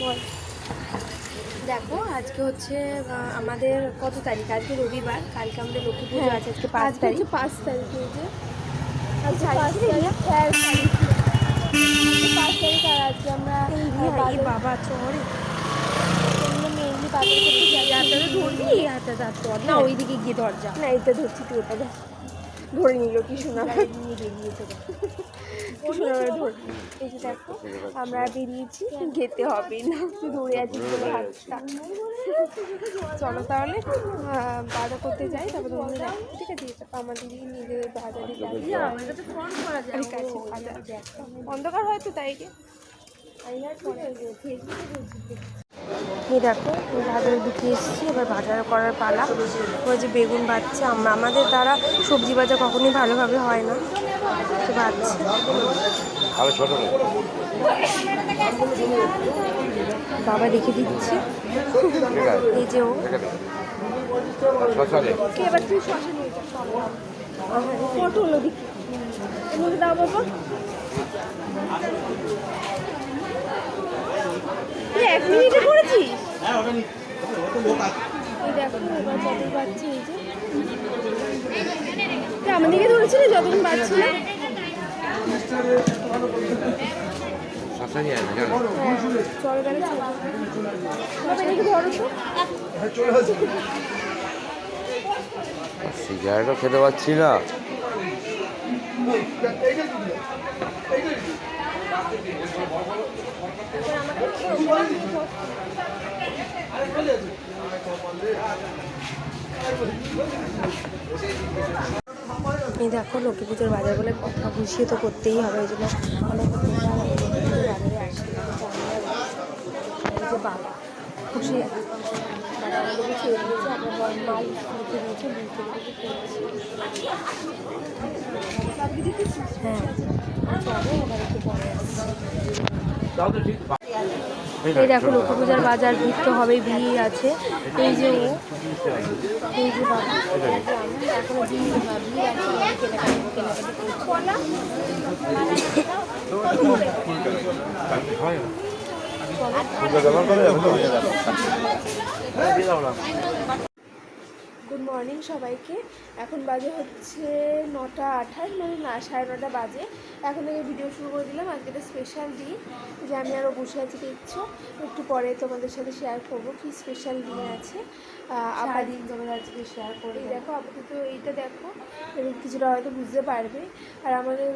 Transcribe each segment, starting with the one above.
বল। দেখো আজকে হচ্ছে আমাদের কত তারিখ? আজকে রবিবার, কালকে আমাদের লক্ষ্মী পুজো আছে। আজকে 5 তারিখ। 5 তারিখ হয়েছে। আচ্ছা 5 তারিখ। হ্যাঁ 5 তারিখ। আর আজকে আমরা এই বাবা চড়ে মেইনলি বাজার করতে যাই। হাতে ধরবি, হাতে ধর না, ওইদিকে গিয়ে দরজা না, এইটা ধরছি তুই, ওটা ধরে নিল কি শোনা নিয়ে বেরিয়েছে। কি শোনা ধর। এই যে দেখো আমরা বেরিয়েছি, যেতে হবে না, তুই ধরে আছিস বলে হাতটা। চলো তাহলে বাজার করতে যাই, তারপর তোমাদের দেখো। ঠিক আছে, আমাদেরই নিজেদের বাজারে যাই। অন্ধকার হয়তো তাই গে। এই দেখো বাজারে ঢুকে এসেছি, এবার বাজার করার পালা। ওই যে বেগুন বাচ্চা, আমাদের দ্বারা সবজি বাজার কখনোই ভালোভাবে হয় না, তো বাচ্চা বাবা রেখে দিচ্ছে। এই যে ও এবার তুই শশা নিয়ে যা, পটল ওদিকে দাও বাবা। তুই 1 মিনিটে করেছিস? এই দেখো এবার পটল বাচ্চা। এই যে আমাদেরকে ধরেছিলে যতক্ষণ বাচ্ছিল। সিগারেটও খেতে পাচ্ছি না। এই দেখো লক্ষ্মী পুজোর বাজার বলে কথা বুঝিয়ে তো করতেই হবে, এই জন্য অনেক বাজারে আসি। যে বাবা খুশি বাবা আমাদেরকে ছেড়ে দিয়েছে, আমরা মাল লিখে দিয়েছে, বুঝতে হ্যাঁ চলো আবার একটু পরে আসছি। এই দেখো লক্ষ্মী পূজার বাজার, ভিড় তো হবে, ভিড় আছে। এই যে ও, এই যে বাবা, এখনো ভিড় আছে, গুড মর্নিং সবাইকে। এখন বাজে হচ্ছে 9:28, মানে না 9:30 বাজে। এখন থেকে ভিডিও শুরু করে দিলাম। আজকে একটা স্পেশাল দিন, যে আমি আরও বসে আছি দেখছো, একটু পরে তোমাদের সাথে শেয়ার করবো কি স্পেশাল দিন আছে। আবার দিন তোমাদের আজকে শেয়ার করি। দেখো আপাতত এইটা দেখো, কিছুটা হয়তো বুঝতে পারবে। আর আমাদের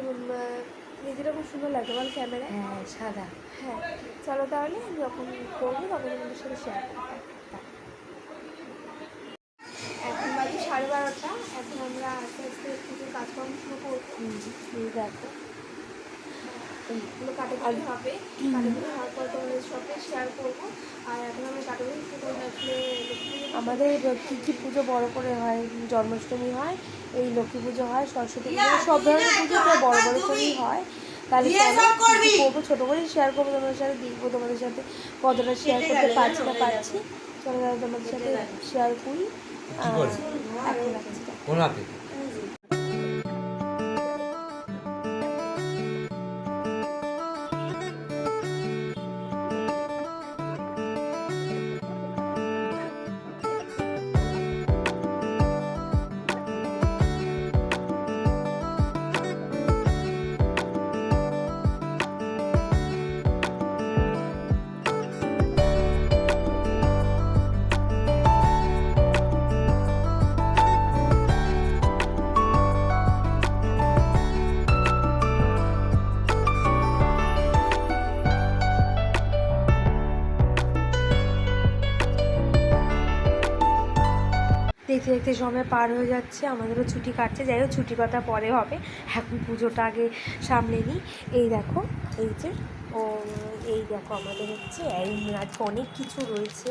নিজেরা খুব সুন্দর লাগে বল ক্যামেরা, হ্যাঁ সাদা। হ্যাঁ চলো তাহলে যখন করবো তখন তোমাদের সাথে শেয়ার করবো। এখন বাজে 12:30। এখন আমরা আস্তে আস্তে পুজোর কাজকর্ম শুরু করবো। দেখো এইগুলো কাটাকুটি হবে, কাটাকুটি হওয়ার পর তোমাদের সাথে শেয়ার করবো। আর এখন আমরা কাটাকুটি শুরু করে আসলে আমাদের কী কী পুজো বড়ো করে হয়, জন্মাষ্টমী হয়, এই লক্ষ্মী পুজো হয়, সরস্বতী পুজো, সব ধরনের পুজো তো বড়ো বড়ো করেই হয়। তাহলে করবো, ছোটো করেই শেয়ার করবো তোমাদের সাথে, দেখবো তোমাদের সাথে কতটা শেয়ার করতে পারছি না পারছি। চলো তোমাদের সাথে শেয়ার করি। এখন রাখছি। দেখতে দেখতে সময় পার হয়ে যাচ্ছে, আমাদেরও ছুটি কাটছে। যাই হোক ছুটির কথা পরে হবে, এখন পুজোটা আগে সামনে নিই। এই দেখো এই যে ও, এই দেখো আমাদের হচ্ছে আজকে অনেক কিছু রয়েছে,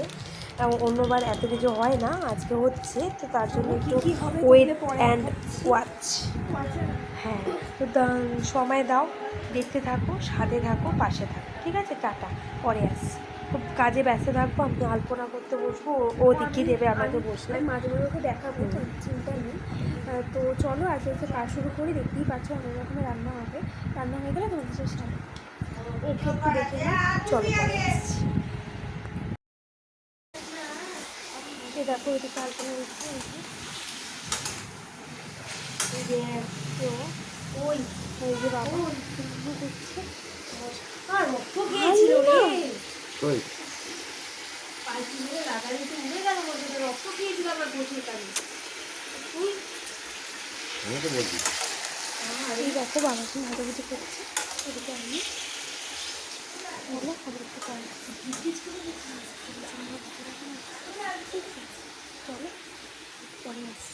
অন্যবার এত কিছু হয় না, আজকে হচ্ছে, তো তার জন্য একটু ওয়েট অ্যান্ড ওয়াচ। হ্যাঁ তো সময় দাও, দেখতে থাকো, সাথে থাকো, পাশে থাকো, ঠিক আছে? টাটা, পরে আসছি। খুব কাজে ব্যস্ত থাকবো, আমি আলপনা করতে বসবো, ও দেখিয়ে দেবে আমাকে বসলে, মাঝে মাঝে ওকে দেখাবো, চিন্তা নেই। তো চলো আজকে হচ্ছে কাজ শুরু করি। দেখতেই পাচ্ছ অনেক রকমের রান্না হবে, রান্না হয়ে গেলে তোমাদের সাথে ওকে একটু দেখে চলো পরে আসছি। দেখো এদিকে আলপনা হচ্ছে, এই যে ওই ওই যে বাবা করছে। আর রক্ত খেয়েছিল রে, পালকি মেরে লাগাই তো উড়ে গেল, বলতে রক্ত খেয়েছিল আমার বসে কানে। আমি তো বলছি এই দেখো বাবাকে ভাজাভুজি করছে, এদিকে আমি চলো খবর একটু চলো পরে আসছি।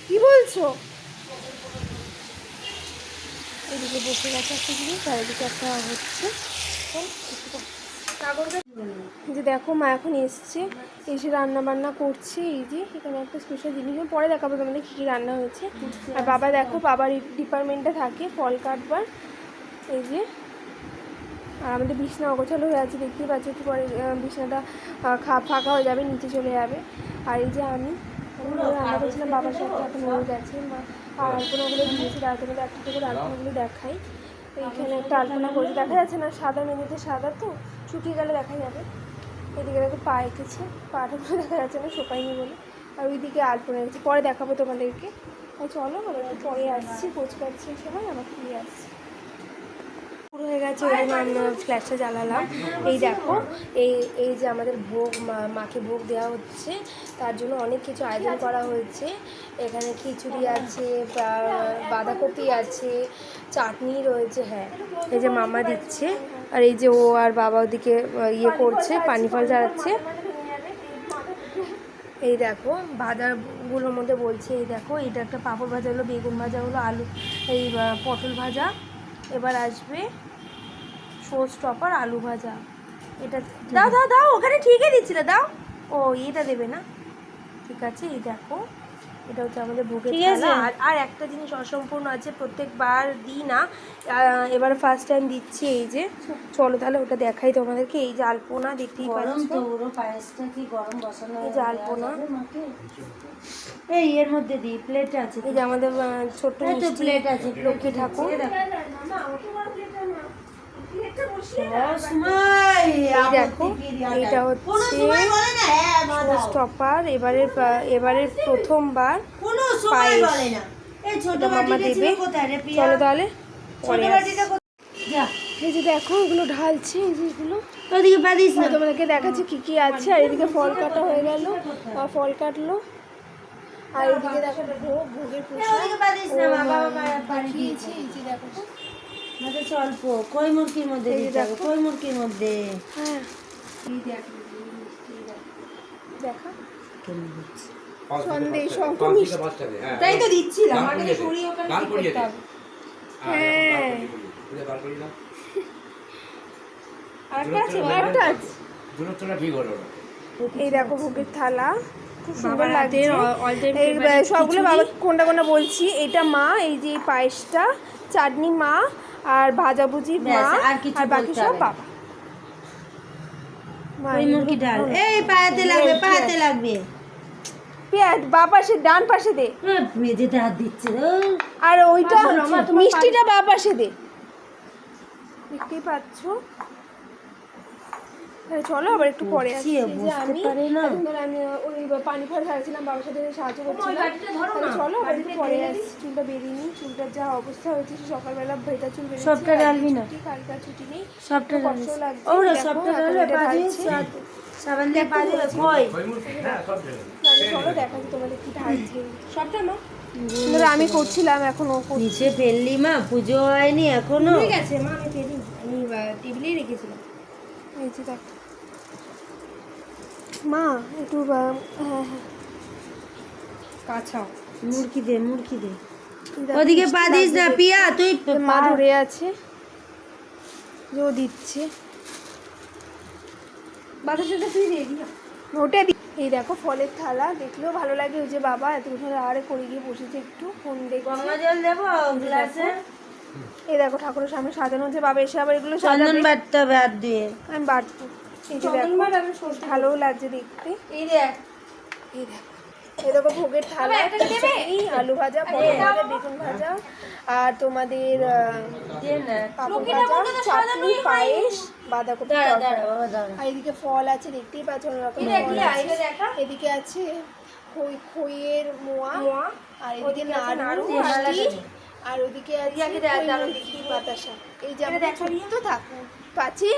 কি বলছো? এদিকে বসে গেছে একটা জিনিস, আর এদিকে একটা হচ্ছে যে দেখো মা এখন এসছে, এসে রান্না বান্না করছে। এই যে এখানে একটা স্পেশাল জিনিস, পরে দেখাবো তোমাদের কী কী রান্না হয়েছে। আর বাবা দেখো বাবার ডিপার্টমেন্টে থাকে ফল কাটবার। এই যে আর আমাদের বিছনা অগোছালো হয়ে আছে, দেখতেই পাচ্ছি, একটু পরে বিছনাটা ফাঁকা হয়ে যাবে, নিচে চলে যাবে। আর এই যে আমি রান্না করছিলাম বাবার সাথে, এখন হয়ে গেছে। আর আলপনাগুলো দিয়েছি, তার তোমাদের একটা করে আলপনাগুলো দেখাই। এইখানে একটা আলপনা করেছে, দেখা যাচ্ছে না, সাদা মেঝেতে সাদা তো, শুকিয়ে গেলে দেখা যাবে। এদিকে দেখো পা এঁকেছে, পাটা পুরো দেখা যাচ্ছে না, শোকায়নি বলে। আর ওইদিকে আলপনা এঁকেছে, পরে দেখাবো তোমাদেরকে। চলো আমরা একটু পরে আসছি, কোচ কাটছি সময় আমার ফিরে আসছি। পুরো হয়ে গেছে, ওই ফ্ল্যাশটা জ্বালালাম। এই দেখো এই এই যে আমাদের ভোগ, মাকে ভোগ দেওয়া হচ্ছে, তার জন্য অনেক কিছু আয়োজন করা হয়েছে। এখানে খিচুড়ি আছে, বাঁধাকপি আছে, চাটনি রয়েছে। হ্যাঁ এই যে মামা দিচ্ছে, আর এই যে ও আর বাবা ওদিকে ইয়ে করছে, পানি ফল জ্বালাচ্ছে। এই দেখো ভাজাগুলোর মধ্যে বলছে, এই দেখো এটা একটা পাঁপড় ভাজা হলো, বেগুন ভাজা হলো, আলু এই পটল ভাজা, এবার আসবে সোস টপার আলু ভাজা। এটা দাও দাও দাও, ওখানে ঠিকই দিচ্ছিলে, দাও। ও এটা দেবে না, ঠিক আছে। এই দেখো এটা হচ্ছে আমাদের ভোগের থালা। আর একটা জিনিস অসম্পূর্ণ আছে, প্রত্যেকবার দিই না, এবার ফার্স্ট টাইম দিচ্ছি। এই যে চলো তাহলে ওটা দেখাই তোমাদেরকে। এই যে আলপনা দেখতেই পাচ্ছ, এই যে আলপনা, এই এর মধ্যে দিই প্লেট আছে, এই যে আমাদের ছোট্ট প্লেট আছে, লক্ষ্মী ঠাকুর। এই দেখো এটা হচ্ছে স্টপার, এবারের প্রথমবার মামা দেবে। চলো তাহলে পরে এই যে দেখো ওগুলো ঢালছে, এই যেগুলো তোমাদেরকে দেখাচ্ছি কি কি আছে। আর এদিকে ফল কাটা হয়ে গেল, ফল কাটলো। আর এদিকে দেখো ভোগের পাঠিয়েছি, এই যে দেখো অল্প কই মুরগির মধ্যে, কই মুরগির মধ্যে। হ্যাঁ এই দেখো দেখা সন্দেশ তাই তো দিচ্ছিলাম, আগে সরিয়ে ওখানে কি করতে হবে। হ্যাঁ আরেকটা আছে, আরেকটা আছে। এই দেখো ভোগের থালা, খুব সুন্দর লাগছে। এই সবগুলো বাবা কোনটা কোনটা বলছি। এটা মা, এই যে পায়েসটা, চাটনি মা, আর ভাজাভুজি মা, আর বাকি সব বাবা। মুরগি ডাল এই পায়াতে লাগবে, পায়াতে লাগবে। পেঁয়াজ বা পাশে, ডান পাশে দে, মেঝেতে হাত দিচ্ছে। আর ওইটা মিষ্টিটা বা পাশে দে, দেখতেই পাচ্ছ। চলো আবার একটু পরে আসছি। আমি ওই পানি ফল ঢালছিলাম, বাবার সাথে সাহায্য করছিলাম। চলো আবার একটু পরে আসছি। চুলটা বেরিয়ে নিই, চুলটার যা অবস্থা হয়েছে, সকালবেলা ভেটা চুল বেরিয়ে, সবটা ডালবি না, কালকা ছুটি নেই, সবটা কষ্ট লাগছে। ওরে সবটা ডালে সাবান দিয়ে পা দিয়ে কই। চলো দেখাচ্ছি তোমাদের কি ঢালছে, সবটা না আমি করছিলাম, এখন ও নিচে ফেললি মা, পুজো হয়নি এখনো। ঠিক আছে মা, আমি ফেলি, আমি টেবিলেই রেখেছিলাম। এই যে দেখ মা একটু হ্যাঁ হ্যাঁ কাছাও, মুরগি দে, মুরগি দে, ওদিকে পা দিস না পিয়া, তুই মা ধরে আছে যে ও দিচ্ছে বাতাসটা, তুই দিয়ে দিও ওটা দি। এই দেখো ফলের থালা, দেখলেও ভালো লাগে। ওই যে বাবা এতক্ষণ আরে করে গিয়ে বসেছে, একটু ফোন দেখছে। গঙ্গা জল দেবো গ্লাসে। এই দেখো ঠাকুরের সামনে সাজানো হচ্ছে, বাবা এসে আবার এগুলো চন্দন বাটতে হবে হাত দিয়ে, আমি বাটবো। এই যে দেখো ভালোও লাগছে দেখতে। এই দেখ, এই দেখো এরকম ভোগের থালা, খিচুড়ি, আলু ভাজা, পটল ভাজা, বেগুন ভাজা, আর তোমাদের পাপড় ভাজা, চাটনি, পায়েস, বাঁধাকপি তরকারি। আর এদিকে ফল আছে, দেখতেই পাচ্ছ অনেক রকম ফল আছে। এদিকে আছে খইয়ের মোয়া, আর এদিকে নাড়ু, মিষ্টি, আর ওদিকে আছে বাতাসা। এই যে আমাদের ছোট্ট ঠাকুর পাচে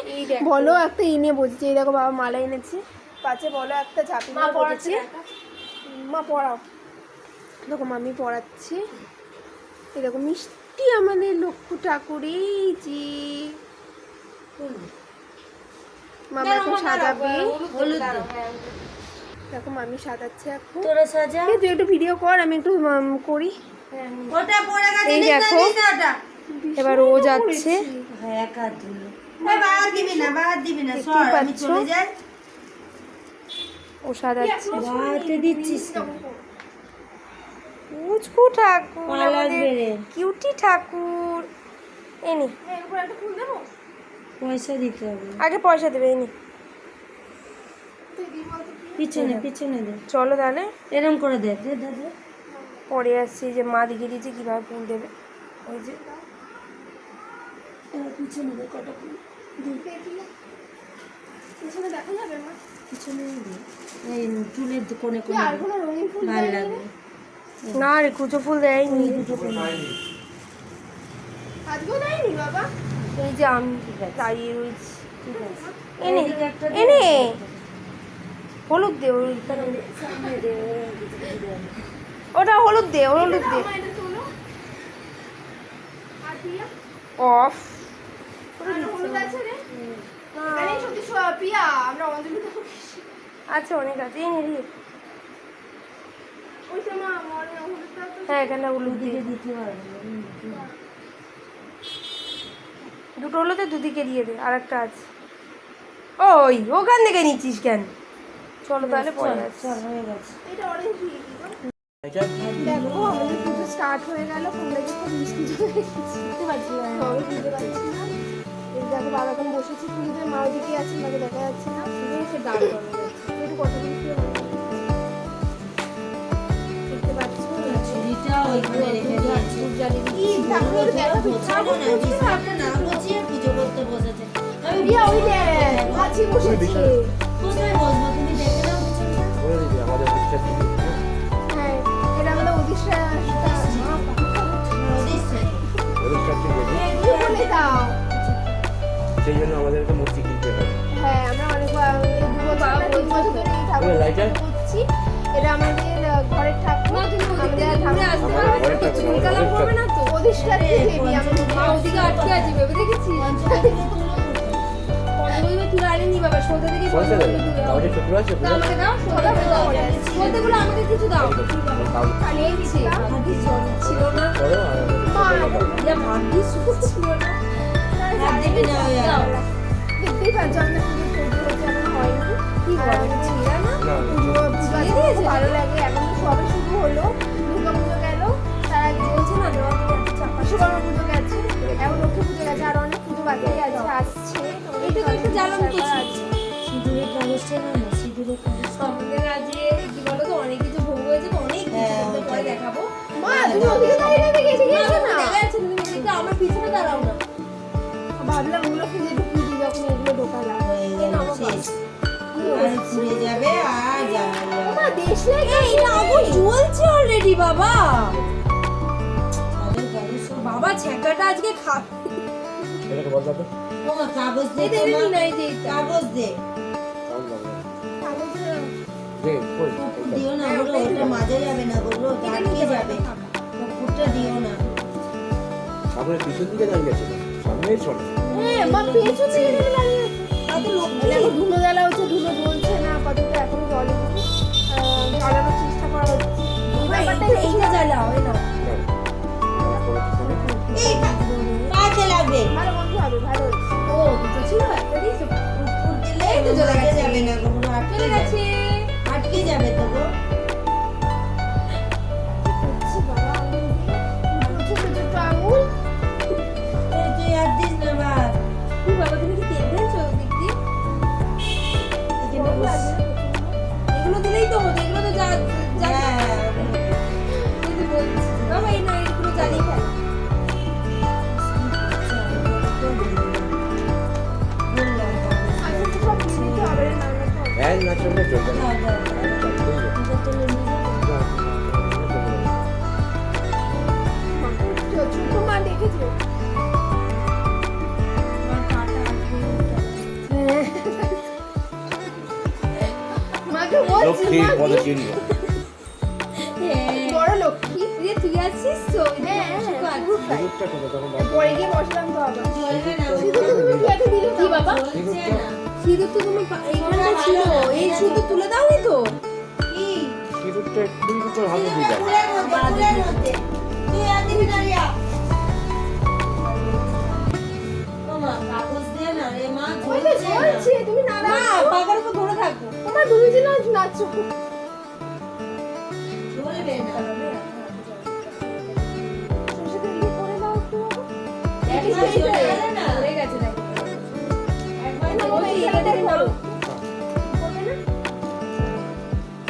বলো একটা এনে বসেছে, এই দেখো বাবা মালা এনেছে, পাচে বলো একটা ঝাঁপি নিয়ে বসেছে। মা পড়াও, দেখো মামি পড়াচ্ছে। এই দেখো মিষ্টি আমাদের লক্ষ্য ঠাকুর, এই যে মামা এখন সাজাবে। দেখো মামি সাজাচ্ছে এখন। তোরা সাজা। তুই একটু ভিডিও কর, আমি একটু করি। ওটা পড়ে গেছে, এই দেখো এবার ও যাচ্ছে। হ্যাঁ কাট দিল। বাদ দিবি না সর, আমি চলে যাই। ও সাজাচ্ছে, বাতে দিচ্ছিস উচকু ঠাকুর, লাগবে রে। কিউটি ঠাকুর। এনে পয়সা দিতে হবে, আগে পয়সা দেবে, এনে পিছনে পিছনে দে। চলো তাহলে এরম করে দে দে দে দে। পরে আসছি, যে মা দেখিয়ে দিয়েছে কীভাবে ফুল দেবে। ওই যে পিছনে দে কটা ফুল, পিছনে দেখা যাবে মা, পিছনে দে। এই চুলের কোণে কোণে আর কোনো রঙিন ফুল ভালো লাগবে। না রে, কুচো ফুল দেয়নি, দুটো ফুল আজকেও দেয়নি বাবা। এই যে আমি দাঁড়িয়ে রয়েছি। ঠিক আছে। এনে এদিকে একটা দে। এনে হলুদ দে, হলুদ সামনে দে। ওটা হলুদ দে, হলুদ দে। অফ আচ্ছা, অনেক আছে। এই নে, হ্যাঁ এখানে হলুদ দিয়ে দিতে পারবে দুটো হলুদে দুদিকে দিয়ে দে, আর একটা আছে। ওই ওখান থেকে নিচ্ছিস কেন? চলো তাহলে পরে আসছি। চল হয়ে গেছে। দেখো আমাদের পুজো স্টার্ট হয়ে গেল। ফোনটাকে খুব মিষ্টি বুঝতে পারছি না, বুঝতে পারছি না। এই দেখো বাবা এখন বসেছি পুজোতে, মা ওদিকে আছে, মাকে দেখা যাচ্ছে না। সে দাঁড় করা যাচ্ছে একটু কতদিন কি হবে দেখতে পাচ্ছি। ছুরিটা ওইখানে রেখে দিয়েছি। ঠাকুর দেখা গোছানো না, বিছানাটা না গুছিয়ে পুজো করতে বসেছে। আমি বিয়া ওই যে মাছি বসেছে। কোথায় বসবো তুমি দেখে নাও বিছানাটা। হ্যাঁ এটা আমাদের উড়িষ্যা বলে দাও। সেই জন্য আমাদেরকে মূর্তি কিনতে হবে। হ্যাঁ আমরা অনেক তিন বছর ধরে এই ঠাকুর করছি। এটা আমাদের ঘরের ঠাকুর। আমাদের প্রতিষ্ঠা দেবী আমাদের মা ওদিকে আটকে আছে, ভেবে দেখেছি তুলে আনেনি বাবা, সোজা থেকে আমাদের ছোট আছে আমাকে দাও, সোজা বলতেগুলো আমাকে কিছু দাও। এই দিচ্ছি ছিল না যা ভাবি ছিল না। হাত দিবি না ওই আর। দেখতেই পাচ্ছ আমাদের পুজো হচ্ছে, এখন হয়নি। কি ছিল না পুজো খুব ভালো লাগে। এখন তো সবে শুরু হলো, দুর্গা পুজো গেল, তার আগে বলছে না বিশ্বকর্মা পুজো গেছে, এখন লক্ষ্মী পুজো গেছে, আর অনেক পুজো বাকি আছে, আসছে। এটা তো একটু জ্বালান করছি। সিঁদুরের কাগজটা না না, সিঁদুরের কাগজটা। আমাদের আজকে কি বলো তো, অনেক কিছু ভোগ হয়েছে তো, অনেক কিছু হ্যাঁ, তোমাদের পরে ওইটাই। দেখাবো। মা তুমি ওদিকে দাঁড়িয়ে থেকে এদিকে এসো না, দেখা যাচ্ছে তুমি এদিকে আমার পিছনে দাঁড়াও না। ভাবলাম ওগুলো খুঁজে ঢুকিয়ে দিই যখন এগুলো ঢোকালাম। হয়ে গেল, শেষ। আর ঘুরে যাবে আর যাবে না। মা দেশ লাগে এটা আগুন জ্বলছে অলরেডি বাবা। ছাদের কাগজ সব। বাবা ছেঁকাটা আজকে খাবে। এটাকে বল দাও। ওমা কাগজ দে এই তো দেরি মা। নাই যে কাগজ দে। দে কই দিও না বলো, ওটা মাজা যাবে না বলো, আটকে যাবে। কুকুরটা দিও না। সামনে পিছন দিকে দাঁড়িয়ে আছে, সামনেই চলে। হ্যাঁ মা পেছন থেকে দাঁড়িয়ে আছে। তাতে লোক দেখো ধুলো জ্বালা হচ্ছে, ধুলো জ্বলছে না আপাতত, এখন জ্বলেনি। জ্বালানোর চেষ্টা করা হচ্ছে। ব্যাপারটা এইটা জ্বালাও, এই নাও। এই পাতে লাগবে। ভালো বন্ধু হবে, ভালো হয়েছে। ও দুটো ছিল, একটা দিয়েছো। কুকুর দিলে এই তো চলে মাজা গেছে। যাবে না, ওগুলো আটকে চলে যাবে। গেছে। আটকে যাবে তো গো। করছি বাবা আঙুল দিয়ে। দুটো ছোট ছোট আঙুল। এই তুই আর দিস না বাদ। কি বাবা তুমি কি তেল ঢেলছো দিক দিয়ে? এখানে বস। এগুলো দিলেই তো হতো, এগুলো তো যা যা হ্যাঁ, চলবে চলবে না। দাও দাও এটা তুলে নিয়ে যাবো। ছোট মা দেখেছো আমার পাটা আসবে মাকে বলছি লক্ষ্মী মা পদে চিনব। বড় লক্ষ্মী রে তুই আছিস তো হ্যাঁ সিঁদুরটা কোথায় তখন বাদ পরে গিয়ে বসলাম তো আবার জ্বলবে না সিঁদুর তো তুমি কেটে দিলে কি বাবা জ্বলছে না সিঁদুর তো তুমি এইখানটা ছিল এই শুধু তুলে দাওনি তো কি সিঁদুরটা একটু করে হাতে দিয়ে যাবে। ফুলের মধ্যে তুই আদিবি দাঁড়িয়া মামা কাগজ দে না রে মা ওই তো জ্বলছে না জ্বলছে তুমি না মা দাও পাকার উপর ধরে থাকো তোমার দুইজন নাচছো জ্বলবে না সরষে তেল দিয়ে করে দাও একটু বাবা একবার জ্বলে গেলে না হয়ে গেছে দেখো একবার না বাবা এইখানে থেকে করো করবে না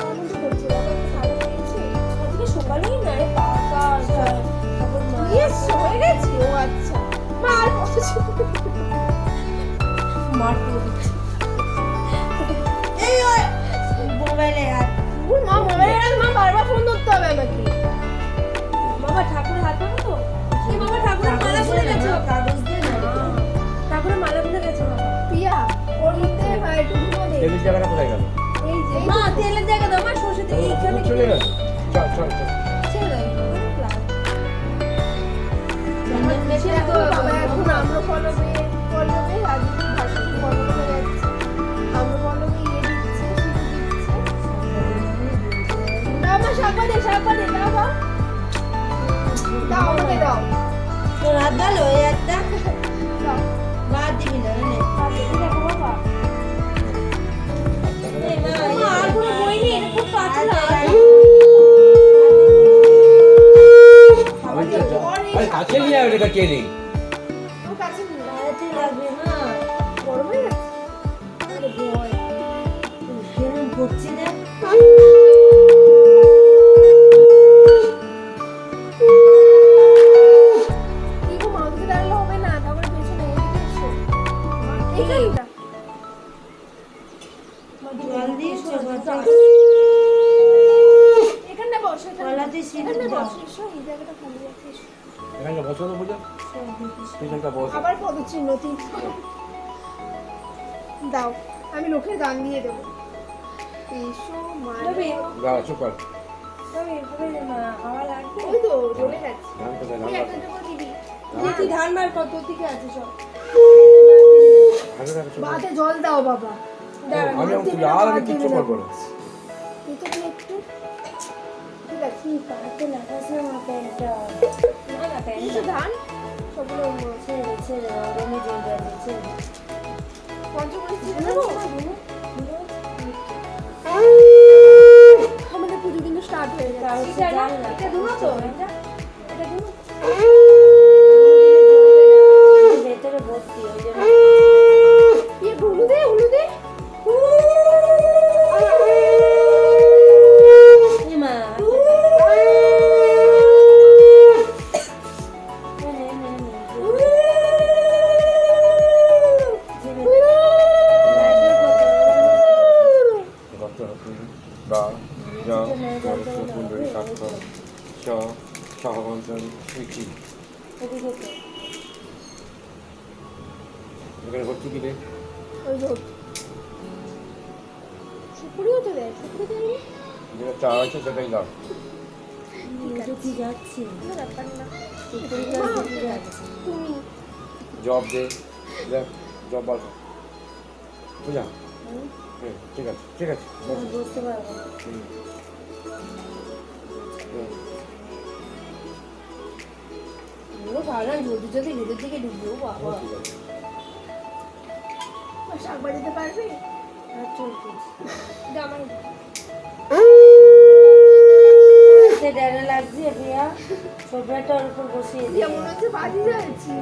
আনন্দ করছে বাবা সারা হয়েছে আজকে সকালেই না রে পাকা তারপর মা ইয়েস হয়ে গেছে ও আচ্ছা মা আর কত ছিল মার করে দিচ্ছে এই ওই মোবাইলে হাত ওর মা মোবাইলে মা বারবার ফোন ধরতে হবে আমাকে বাবা ঠাকুরের হাত ধরো তো এই বাবা ঠাকুরের মালা খুলে গেছে কাগজ দে না ঠাকুরের মালা খুলে গেছে বাবা পিয়া ওর মধ্যে একটু ঘুমো দে তেলের জায়গাটা কোথায় গেল? এই যে মা তেলের জায়গা দাও মা সরষে তেল এইখানে চলে গেল। চল চল চল। ছেড়ে দাও চন্দন বেশি দেখো বাবা এখন আমরা কলমে রাজনীতি ভাষা কলমে যাচ্ছে আমরা কলমে ইয়ে দিচ্ছে দাও মা শাকবা দে দাও দাও দাও আমাকে দাও তোর হাত ভালো এই হাতটা দাও বাদ দিবি না নে দেখো বাবা এই মা মা আর কোনো বই নেই এটা খুব পাতলা ওই তো যা। আরে কাছে নিয়ে আয় ওটা কে নেই। ও কাছে নিয়ে নাও। হাতে লাগবে মা গরম হয়ে গেছে আরে ভয় কেমন করছি দেখ কি গো মা ওদিকে দাঁড়ালে হবে না তারপরে পেছনে এদিকে এসো এইখানটা জল দিয়ে চোখটা এখানটা বসো গলাতে সিঁদুর এখানটা দাও। বসো এসো এই জায়গাটা খালি আছে এসো। এখানটা বসো তো বুঝো। এখানটা বস। আবার পদচিহ্ন তিন দাও আমি লোকের গান দিয়ে দেবো এসো মানে যা চুপ কর। তবে এভাবে দে মা হাওয়া লাগবে ওই তো জ্বলে যাচ্ছে ধান কোথায় তুই ধান একটা দেবো দিবি হ্যাঁ। তুই ধান বার কত দিকে আছে সব আগে রাখো চুপ কর। বাতে জল দাও বাবা দাঁড়া, আমি ভাত দিবি না, আর ভাত আমি দিবি কিচ্ছু না। করবো না। এটা দিয়ে একটু ঠিক আছে পাতে লাগাস না মা প্যান্টটা না না প্যান্টটা ধান সবগুলো ছেড়ে ছেড়ে গরমে জল যাবে ছেড়ে পঞ্চমণি ছিল নেবো আমাদের পুজো কিন্তু স্টার্ট হয়ে যাচ্ছে এটা না, এটা দুনো তো এটা দুনো ভেতরে ভর্তি ওই জন্য ये उलू दे এ মা নে নে নে নে রক্ত বা যা কুণ্ডলী স্বাক্ষর স সহবন্তন সুইচি। এদিকে তো এখানে ভর্তি কি রে? ওই যে সুপুরিও তো দেয় সুপুরি দেয় যেটা চা আছে সেটাই দাও। কি যাচ্ছে না ব্যাপার না কি যাচ্ছে তুমি জব দে দেখ জব বল বুঝা। ঠিক আছে ঠিক আছে বস। বুঝতে পারবো না। হুম। ও ভালো জলদি জলদি ভিতর দিকে ঢুকবো বাবা ঠিক আছে। শাক বাজাতে পারবে আর চলছিস জামাই সে ডেরে লাগছে প্রিয়া সোফাটার উপর বসিয়ে দিয়ে মনে হচ্ছে বাজি যাচ্ছি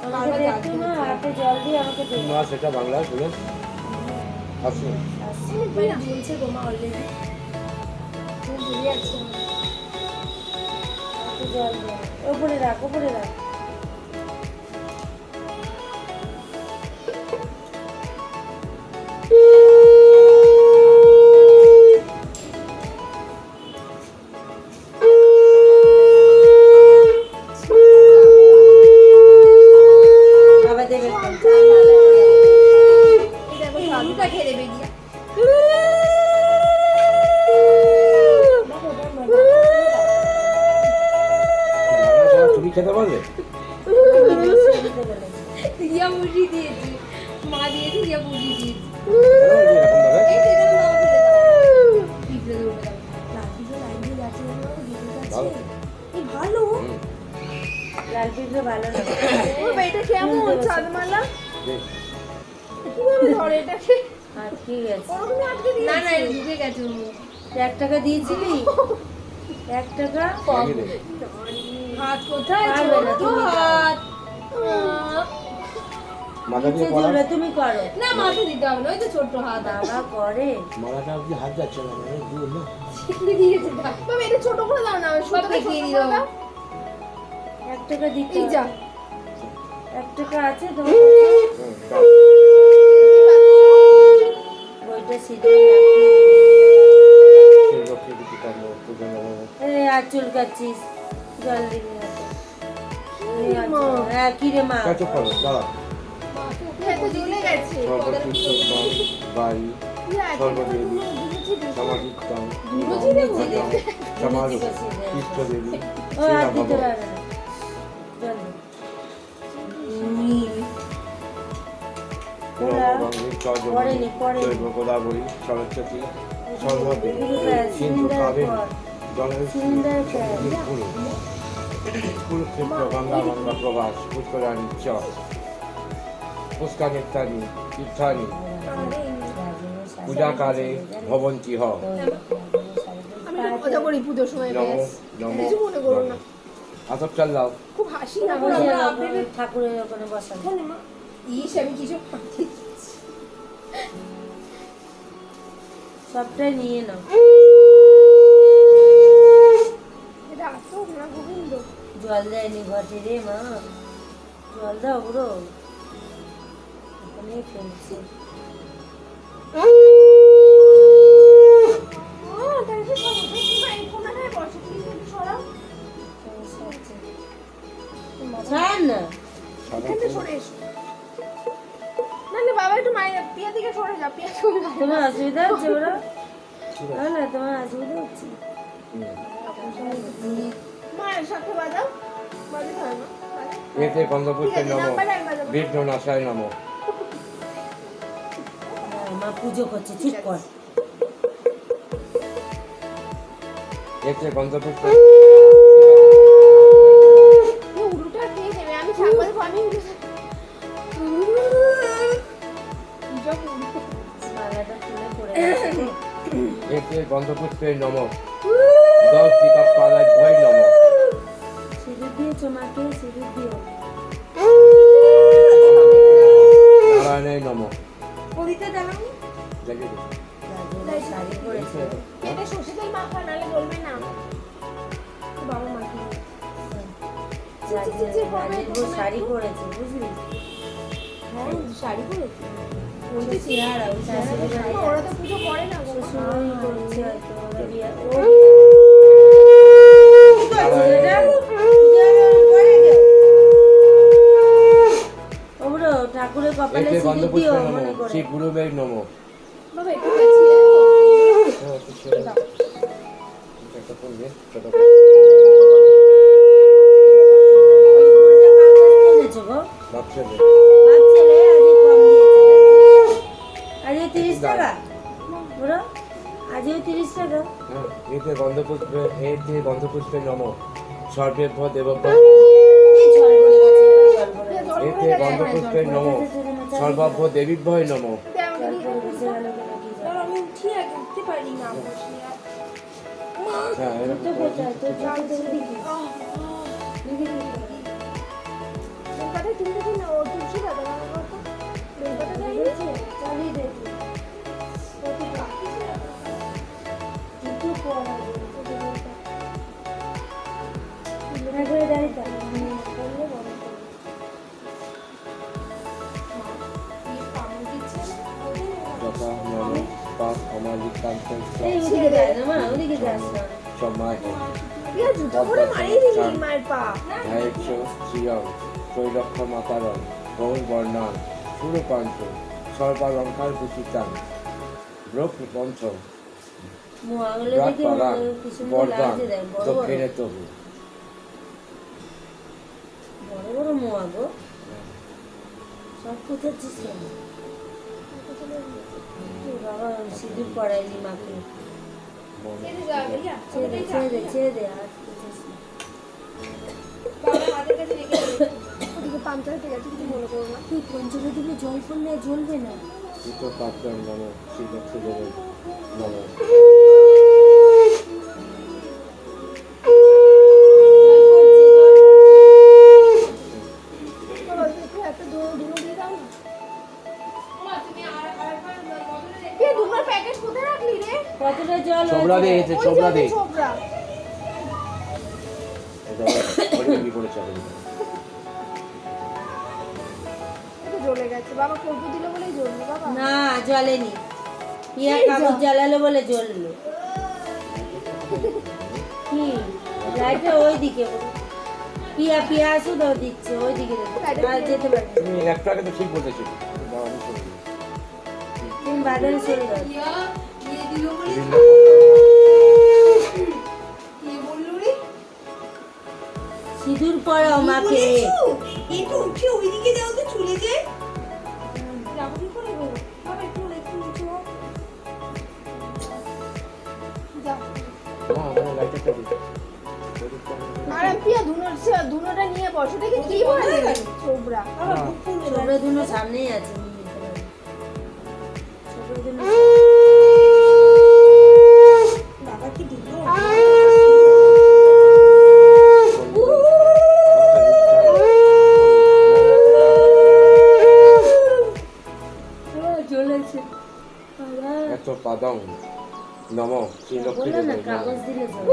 আমাকে দেখতে না হাতে জল দিয়ে আমাকে দে মা সেটা বাংলায় বলে আসুন। বলছে গো মা অলরেডি তুমি ভুলে যাচ্ছ হাতে জল দে উপরে রাখ উপরে রাখ দিয়েছি, মা দিয়েছি, দিয়ে বুঝিয়ে দিয়েছি। এরকম ভাবে এই যে এখানে নাও ফেলে দাও। পিঁপড়ে দৌড়ে দাও। লাল পিঁপড়ে লাইন দিয়ে যাচ্ছে যেন আমাকে গেটের কাছে। ভালো। এই ভালো। হুম, লাল পিঁপড়ে ভালো না ও এটা কেমন চাঁদমালা? বেশ। কিভাবে ধরে এটাকে? আর ঠিক আছে ওরকমই আটকে দিয়েছে। না না এটা ঢুকে গেছে ওর মুখ। 1 টাকা দিয়েছিলি 1 টাকা লাগিয়ে দে। হাত কোথায়? পারবে না, ছোট তুমি দাও। হাত। মাথা দিয়ে নিচে পড়া জোরে তুমি করো না মাথা দিতে হবে না, ওই তো ছোট্ট হাত। বাবা করে মাথাটা অব্দি হাত যাচ্ছে না মানে দূর না শিখলে দিয়েছে ভাই। বাবা এটা ছোট করে দাও না, ওই সুতো দেখিয়ে দিও। 1 টাকা দিতে এই যা। হবে। 1 টাকা আছে তোমার হুম, দাও। বইটা সিধে রাখি সেই লক্ষ্যে কিছু কামড় পুজো নেবো এই আর চুলকাচ্ছিস জল দিবি না তো। এই আর চুল- হ্যাঁ কি রে মা চুপ করো দাঁড়া এত জ্বলে গেছে। সর্বতীর্থম বাড়ি সর্বদেবী সমাধিত্তম সমাজ ইষ্টদেবী ও আর শ্রীরাম দিতে ভগবান পারবে না জল দে। নীল ওরা পড়েনি, পড়েনি। জৈব গোদাবরী সরস্বতী সর্বদেবী এদিকে সিন্ধু সিলিন্ডার কাবেরী পর। জলের সিলিন্ডার পর। কুরুক্ষেত্র গঙ্গা গঙ্গা প্রভাস পুষ্করাণী চ পুষ্কানিত্যানি তীর্থানি পূজাকালে ভবন্তি হ আমি তো মজা করি পুজোর সময় নম বেশ। নম কিছু মনে করো না। আসব চাল্লাও খুব হাসি না ওই যে আপনাদের। ঠাকুরের ওখানে বসানো ইস আমি কিছু পাচ্ছি। সবটাই নিয়ে নাও এটা আসো না গোবিন্দ। জল দেয়নি ঘটে রে মা জল দাও বুড়ো ওখানেই ফেলছে তাহলে সে সব উঠে কি ভাই কোনাটায় বসে প্লিজ একটু সরাও। সমস্যা হচ্ছে। ছাড় না এখান থেকে সরে এসো। না না বাবা একটু মায়ের পিয়া দিকে সরে যা, পিয়া তুমি তোমার অসুবিধা হচ্ছে ওরা না না তোমার অসুবিধা হচ্ছে মায়ের সাথে বাজাও। বাজাতে হয় না, বাজাও। এতে গন্ধপুষ্পে ঠিক আছে, নম নাম্বার এক বাজাবো। বিষ্ণু নাশায় নম হ্যাঁ, মা পুজো করছে চুপ কর এতে গন্ধপুষ্পে এ উলুটা কে দেবে? আমি ছাগ বাজাবো, আমি উলু যা উলু। মালাটা তুলে পড়ে গেছে। এতে গন্ধপুষ্পে নম 10 টিকা পালায় ভয় নম সিঁদুর দিয়েছো মাকে সিঁদুর দিও নারায়ণায় নম ওদিকে দাঁড়াও। দেখে দে। রাজুর শাড়ি পরেছে এটা সর্ষে তেল মাখা, নাহলে বলবে না। তো বাবা মাখিয়ে দিই। রাজের বউ শাড়ি পরেছে বুঝলি হ্যাঁ শাড়ি পরেছে। ওই তো চেহারা ওই শাশুড়ি বাড়ি ওরা তো পুজো করে না গো। শ্বশুরবাড়ি করছে হয়তো ওরা বিয়ে ও ওগুলো ঠাকুরের কপালে এতে সিঁদুর দিও গন্ধপুষ্পে মনে নম করে শ্রী গুরুবের নম বাবা একটু কাছে দাও। একটা করবে ছোট ওই ফুলটা কার কাছ থেকে এনেছো গো ভাবছে যে বাপ ছেলে আজকে কম দিয়েছে আজকে 30 টাকা বুড়ো আজকে 30 টাকা হ্যাঁ, এতে গন্ধপুষ্পে নম সর্বেভ্য দেবভ্য এই জল পড়ে গেছে জল পড়ে গেছে এতে গন্ধপুষ্পে নম সর্বভ্য দেবীভ্যয় নম দে আমাকে জল দিয়ে পড়ে গেছে গেল কেন কি জানি। দাও, আমি উঠি আগে উঠতে পারি না বসে আর। হ্যাঁ তো কোথায় তো জল থেকে দেখি আহ, দেখি বেলপাতা তুলতে দিন না, ও তুলসী পাতা আমার কথা। বেলপাতা দেয়নি? চালিয়ে দেখি কত বাকি ছিল? কিন্তু পড়া করে দাঁড়িয়ে করলে বড় করলে এই পামু দিচ্ছে না? ওদের যথা নম পাপ অমালিকান্ত এই ওদিকে যায় না মা ওদিকে যাস না সমায় ইয়া জুতো করে মারিয়ে দিলি মায়ের পা। ন্যায়চ্ছ শ্রিয়ং ত্রৈলক্ষ মাতারং গৌর বর্ণাং সুরপাঞ্চ সর্বালঙ্কার ভূষিতাং ব্রহ্ম পঞ্চম মোয়াগুলো রাত দেখে পালাং কি সুন্দর বর্দাং লাগছে দেখ বড় বড় দক্ষিণে তবু বড় বড় মোয়া গো সব হাত কোথাচ্ছিস কেন? এ বাবা সিঁদুর পড়ায়নি মাকে। ছেড়ে দে ছেড়ে দে ছেড়ে দে হাত কোথাচ্ছিস না। ওদিকে পাম্পটা হয়ে গেছে, কিছু মনে করো না। তুই পঞ্চমে দিকে জল পড়লে জ্বলবে না। তুই তো পাকলাম নমো শ্রীলক্ষ্মী দেবী নমো। একটা ধুনো দিয়ে দাও না। এ দুবার প্যাকেট কোথায় রাখলি রে? কতটা জল ছোবরা হয়েছে? দিয়েছে ছোবরা দে। ছোবরা। এটা বড় কি করে চাপে দিল। এটা জ্বলে গেছে বাবা, কর্পূর দিল বলেই জ্বললো বাবা। না জ্বলেনি, পিয়া কাগজ জ্বালালো বলে জ্বললো। কি লাইটটা ওই দিকে, পিয়া পিয়া আসুন ও দিচ্ছে ওই দিকে, আর যেতে পারবে না। তুমি একটু আগে তো ঠিক বলেছো। দাও আমি শুনি। তুমি বাজারে চলে যাও। সিঁদুর পরাও মাকে। একটু উঠে ওইদিকে যাও তো, চলে যে যাবো কি করে গো? বাবা একটু একটু নিচু হও। যাও। মা আমার লাইটটা দিই। আর আমি পিয়া ধুনোটা নিয়ে বসো, দেখি কি বলে ছোবরা। ছোবরা দুনো সামনেই আছে। ছোবরা দুনো বাবা কি দুটো জ্বলেছে। এত পাদাম নমো শ্রীলক্ষ্মী বললাম না দেবী কাগজ দিলে জ্বলে।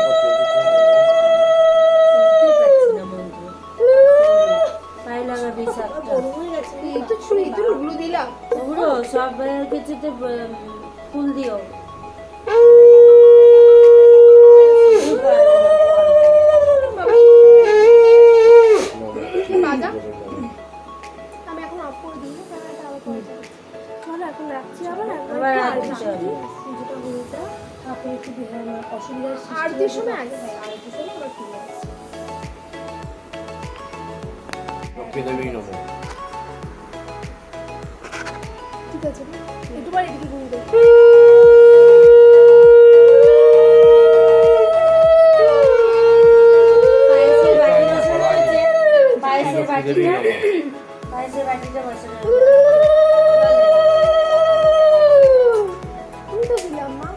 করতে পারছি না মন্ত্র। পায়ে লাগাবি সাতটা। এই তো ছুঁই তো গুলো দিলাম। ওগুলো সব কিছুতে ফুল দিও। আমি এখন অফ করে দিই, ক্যামেরাটা আবার পরে চালাচ্ছি। চলো এখন রাখছি, আবার আবার আরতি চলে। পুজোটা হয়ে যাক, তারপরে একটু অসুবিধার আরতির সময় আগে হয়, আরতির সময় আবার ফিরে আসছি। লক্ষ্মী দেবী নমো। ঠিক আছে, একটু পরে এদিকে ঘুরে দেবো। পায়েসের বাটি বসানো হয়েছে। পায়েসের লক্ষ্মী দেবী বাটিটা নমো। পায়েসের বাটিটা বসানো হয়েছে। তুমি তো দিলাম মা,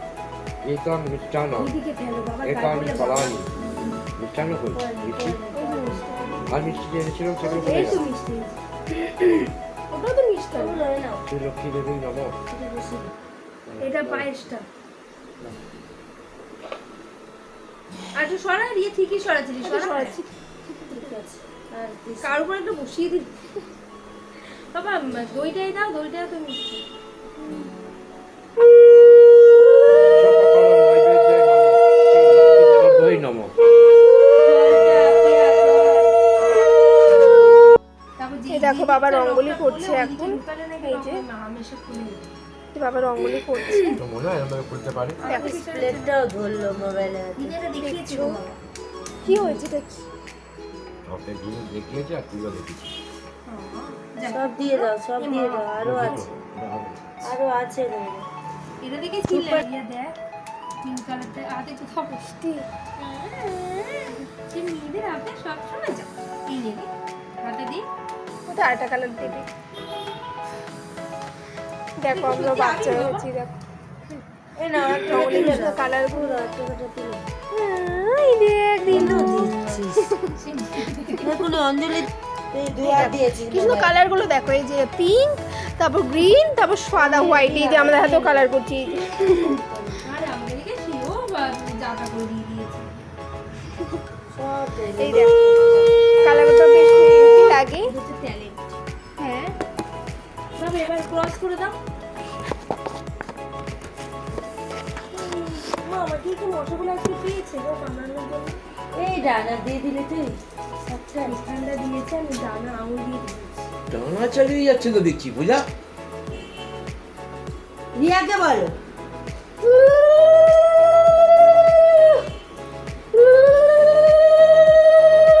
এটা মিষ্টান্ন। এদিকে ফেলো বাবা, এটা আমি ফলানি। মিষ্টান্ন কই? মিষ্টি? আর মিষ্টি যে এনেছিলাম সেগুলো এই কোথায় তো গেল? মিষ্টি, ওটাও তো মিষ্টি। ওগুলো এই নাও, শ্রীলক্ষ্মী দেবী নমো। এটা বসিয়ে দাও। এটা পায়েসটা। আর একটু সরা, দিয়ে ঠিকই সরাচ্ছিলি, সরাচ্ছি। ঠিক আছে। আর দিস। কার উপর একটা বসিয়ে দিই বাবা, দইটাই দাও, দইটা তো মিষ্টি। দই নমো। এই দেখো বাবা রঙ্গোলি করছে এখন, এই যে বাবা রঙ্গোলি করছে। তো মনে হয় আমরা করতে পারি। প্লেটটাও ধরলো মোবাইলে। দেখছো কি হয়েছে দেখি? আপনি জিনিস দেখিয়েছে আর তুইও দেখিয়েছিস। সব দিয়ে দাও, সব দিয়ে দাও। আরো আছে, আরো আছে। এটা দেখে চিল্লা দিয়া দেখ, পিঙ্ক কালারটা হাতে কোথাও মিষ্টি। মেয়েদের হাতে সবসময় যা এই নেবে হাতে দিই, ওটা আরেকটা কালার দেবে। দেখো আমরা বাচ্চা হয়েছি, দেখো এই না একটা দিলে না। কালার গুলো একটা দিলে। এই দেখ দিলু, দেখুন অঞ্জলি এই দুই হাত দিয়েছি। কি সুন্দর কালার গুলো দেখো, এই যে পিঙ্ক, তারপর গ্রিন, তারপর সাদা হোয়াইট, এই যে আমাদের হাতেও কালার করছি। আরে আমাদেরকে সেও জাতা করে দিয়ে দিয়েছে। সব এই দেখ কালারটা বেশ হেভি লাগে। হচ্ছে ট্যালেন্ট। হ্যাঁ সব এবার ক্রস করে দাও। মা আমার কি মশাগুলো আজকে পেয়েছে গো বানানোর জন্য? এই ডানা দিয়ে দিলে তুই। আচ্ছা ঠান্ডা দিয়েছে, আমি দানা আঙুল দিয়ে দিয়েছি। টানা চালিয়ে যাচ্ছে তো দেখছি বুঝা। রিয়াকে বলো।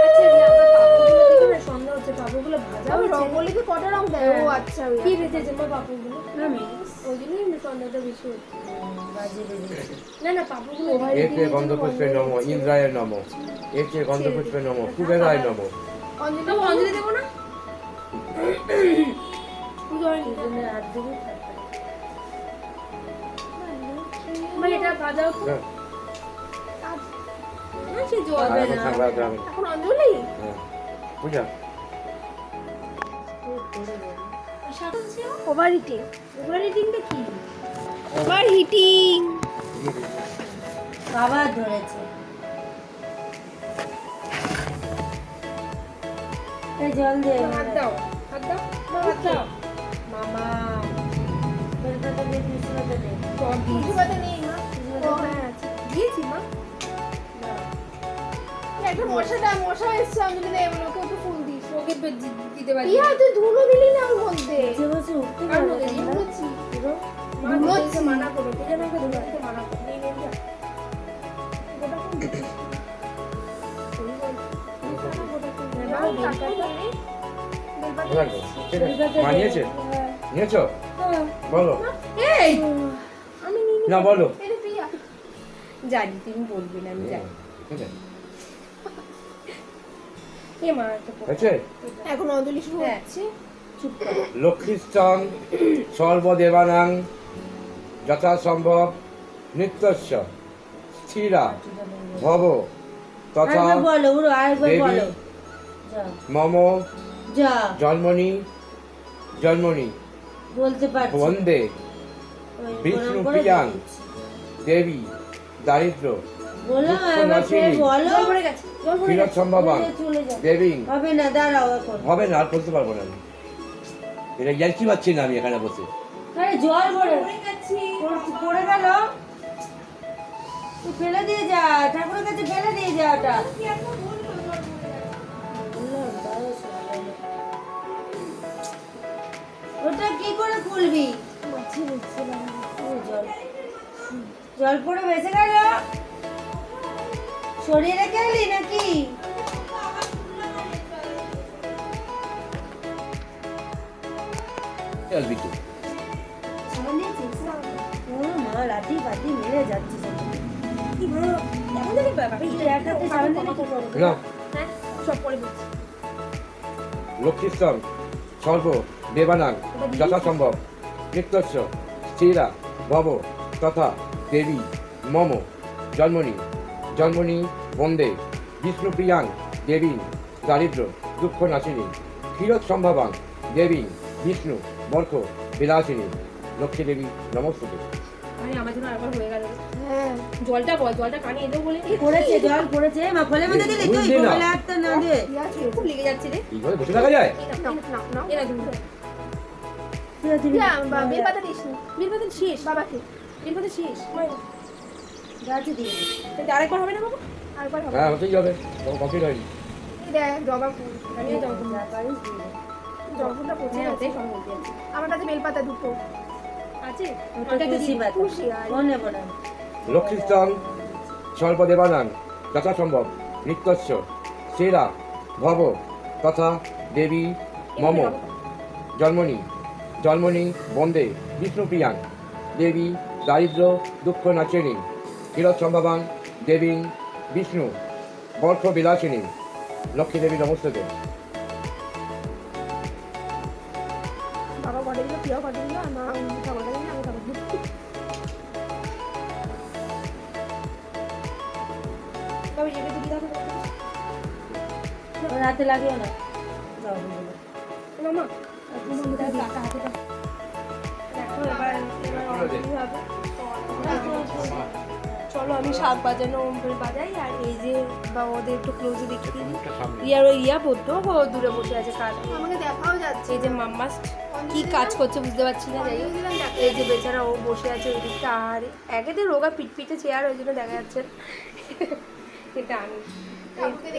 আচ্ছা রিয়া, আমার পাপড়গুলো দেখে না সন্দেহ হচ্ছে, পাপড়গুলো ভাজা ওই রঙ্গোলিতে কটা রং দেয়? ও আচ্ছা, ওই কি রেখেছে মা পাপড়গুলো? আমি ওই জন্যই তন্দ্রাটা বেশি হচ্ছে। বাজিয়ে দিয়েছি। না না পাপড়গুলো এতে গন্ধপুষ্পে নম, ইন্দ্রায় নম, এতে গন্ধপুষ্পে নম, কুবেরায় নম। অঞ্জলি তবু অঞ্জলি দেবো না? পুজো হয়নি। দুজনের হাত ধরে থাকবে। মা এটা বাজাও তো। হ্যাঁ, না সে জল আর দেয় এখন না। থাকবে আর আমি। এখন অঞ্জলি? হ্যাঁ, পূজা। Over heating. ওভার হিটিংটা কি? Over heating. বাবা ধরেছে। এই জল দে। হাত দাও। হাত দাও। মা হাত দাও। মামা। বেলপাতা দিয়ে মিশ্রটা দে। জল দিয়েছি। কিছু কথা নেই মা। ও হ্যাঁ আছে। দিয়েছি মা। একটা মশা এসছে, অঞ্জলি দে, ওকে একটু ফুল দিস। ওকে দিতে পারি। ইয়া তুই ধুলো দিলি না ওর মধ্যে। যে বসে উঠতে কার পারবে মধ্যে না। ধুলোচ্ছি? পুরো মা ধুলোতে মানা করো। পূজা আমাকে ধুলোতে মানা করো। নেই নেই যা। গোটা কোন দিচ্ছিস? নাও, বেলপাতা নে। বেলপাতা লাগবে। ঠিক আছে। মা নিয়েছে? নিয়েছো? হ্যাঁ। বলো। এই আমি নিই নি। না বলো। এটা প্রিয়া। জানি তুমি বলবি না আমি জানি। ঠিক আছে। এ মা একটা পড়ো। হয়েছে? এখন অঞ্জলি শুরু হ্যাঁ। হচ্ছে। চুপ করো। লক্ষ্মীস্তং সর্বদেবানাং যথাসম্ভব নিত্যস্য স্থিরা ভব তথা আরেকবার বলো ওরো আরেকবার দেবী বলো। যা মম যা জন্মনি জন্মনি বলতে পারছি। বন্দে ওই বিষ্ণু প্রণাম করে প্রিয়াং দিচ্ছি। দেবী দারিদ্র বললাম দুঃখ একবার ফের নাশিনী, বলো। জল পড়ে গেছে। জল পড়ে ক্ষীরোদ গেছে। সম্ভবাং চলে যাও। দেবী হবে না দাঁড়াও এখন। হবে না আর বলতে পারবো না আমি। এটা ইয়ার্কি পাচ্ছি না আমি এখানে বসে। আরে জল পড়ে গেছি। পড়ে গেল। তুই ফেলে দিয়ে যা, ঠাকুরের কাছে ফেলে দিয়ে যা ওটা। ওটা কি করে খুলবি? ও, জল জল পড়ে বেঁচে গেল। সরিয়ে রেখে এলি নাকি? আসবি তুই। সাবান দিয়েছিস? ও মা, লাঠি ফাটি মেরে যাচ্ছে সেখানে। এখন দেখি বাবা তুই এক হাতে সাবান দিলে কি করবো? না হ্যাঁ সব পড়ে বলছি। লক্ষ্মীস্তং সর্ব দেবানাং যথাসম্ভব নিত্যস্য স্থিরা ভব তথা দেবী মম জন্মনি জন্মনি বন্দে বিষ্ণুপ্রিয়াং দেবী দারিদ্র দুঃখ নাশিনী ক্ষীরোদ সম্ভবাং দেবী বিষ্ণু বর্ষ বিলাসিনী লক্ষ্মী দেবী নমস্তুতে। আরে আমার জন্য আরেকবার হয়ে গেল। হ্যাঁ। জলটা বল, জলটা কানে এলো বলে পড়েছে জল পড়েছে। মা ফলে মধ্যে দিলি তুই? বুঝলি না। ফলে হাতটা না দে। প্রিয়া আছে। খুব লেগে যাচ্ছে রে। এইভাবে বসে থাকা যায়? নাও, নাও। এরা দুটো। তুই দিবি। প্রিয়া, বেলপাতা দিস নি। বিলপাতে শেষ। বাবাকে। বিলপাতে শেষ। গাছে দিয়ে দে। কিন্তু আরেকবার হবে না বাবা? আরেকবার হবে। হ্যাঁ হতেই যাবে, কমপ্লিট হয়নি। এই দেখ, জবা ফুল। আমিও যাবো। যা পারিস দিয়ে দে। জবা ফুলটা পচে হ্যাঁ, গেছে। ওটাই সব বলতে যাচ্ছি। আমার কাছে বেলপাতা দুটো। আছে? ওটা তুলসী পাতা। খুশি আর ও নেবো না। লক্ষ্মীস্তং সর্বদেবানাং যথাসম্ভব নিত্যস্য সেরা ভব তথা দেবী মম জন্মনি জন্মনি বন্দে বিষ্ণুপ্রিয়াং দেবী দারিদ্র দুঃখ নাশিনী ক্ষীরোদ সম্ভবাং দেবী বিষ্ণু বর্ষ বিলাসিনী লক্ষ্মী দেবী নমস্তে। বাবা কটা দিল, প্রিয়াও কটা দিল, আর মা খাবার দিল, আমি খাবার দিল। তবে যেটা দিদি দাও তো। ওর হাতে লাগিও না। যাও দিয়ে দে। মামা তুমি দাও কাটা হাতে দাও। দেখো এবার অঞ্জলি হবে। চলো আমি শাক বাজানো বাজাই আর এই যে বা ওদের একটু ক্লোজে দেখিয়ে দিই। রিয়ার ওই রিয়া পড়তো ও দূরে বসে আছে কাজ। আমাকে দেখাও যাচ্ছে। এই যে মাম্মা কি কাজ করছে বুঝতে পারছি না, যাই হোক। এই যে বেচারা ও বসে আছে ওই দিকটা। আর একেতে রোগা পিটপিটে চেয়ার, ওই জন্য দেখা যাচ্ছে না। এটা আমি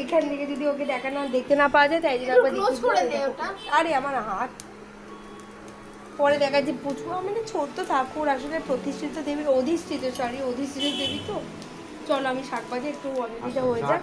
এখান থেকে যদি ওকে দেখতে না পাওয়া যায় তাই জন্য একবার ক্লোজ দেখিয়ে করে দিই। দে ওটা। আরে আমার হাত পরে দেখা যাচ্ছে পুচু মানে ছোট্ট ঠাকুর আসলে প্রতিষ্ঠিত দেবী, অধিষ্ঠিত দেবী তো। চলো আমি শাক বাজে একটু অঞ্জলিটা হয়ে যাক।